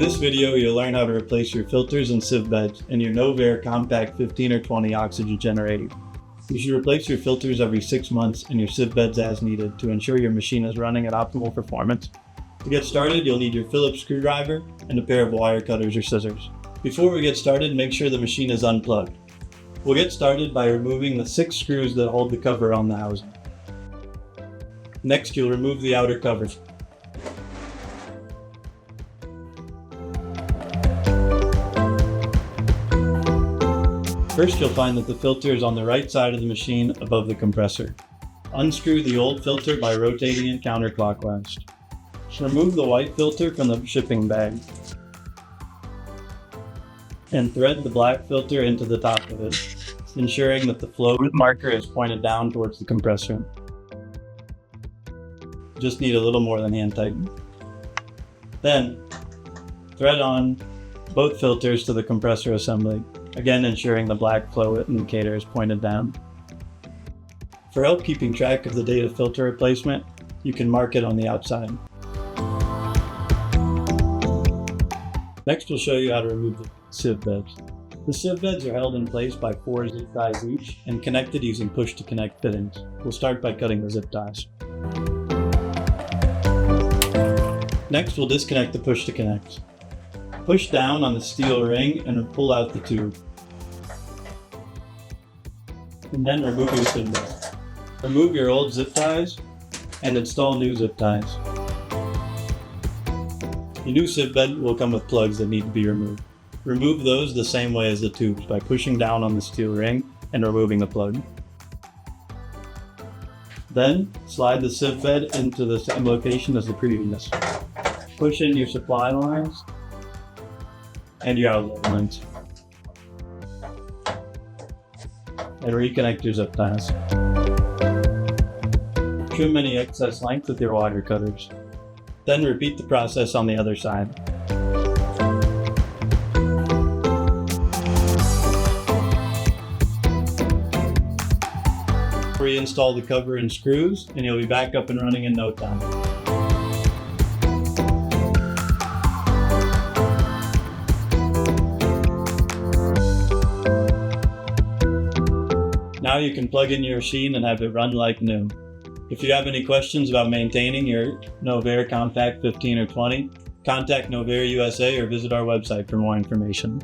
this video, you'll learn how to replace your filters and sieve beds in your NOVAIR COMPACT-15 or 20 oxygen generator. You should replace your filters every 6 months and your sieve beds as needed to ensure your machine is running at optimal performance. To get started, you'll need your Phillips screwdriver and a pair of wire cutters or scissors. Before we get started, make sure the machine is unplugged. We'll get started by removing the 6 screws that hold the cover on the housing. Next, you'll remove the outer cover. First, you'll find that the filter is on the right side of the machine above the compressor. Unscrew the old filter by rotating it counterclockwise. Remove the white filter from the shipping bag and thread the black filter into the top of it, ensuring that the flow marker is pointed down towards the compressor. Just need a little more than hand tighten. Then, thread on both filters to the compressor assembly, again ensuring the black flow indicator is pointed down. For help keeping track of the date of filter replacement, you can mark it on the outside. Next, we'll show you how to remove the sieve beds. The sieve beds are held in place by 4 zip ties each and connected using push-to-connect fittings. We'll start by cutting the zip ties. Next, we'll disconnect the push-to-connect. Push down on the steel ring and pull out the tube. And then remove your sieve bed. Remove your old zip ties and install new zip ties. Your new sieve bed will come with plugs that need to be removed. Remove those the same way as the tubes by pushing down on the steel ring and removing the plug. Then, slide the sieve bed into the same location as the previous. Push in your supply lines and your outlet lines. And reconnect your zip ties. Trim any excess length with your wire cutters. Then repeat the process on the other side. Reinstall the cover and screws, and you'll be back up and running in no time. Now you can plug in your machine and have it run like new. If you have any questions about maintaining your NOVAIR COMPACT-15 or 20, contact NOVAIR USA or visit our website for more information.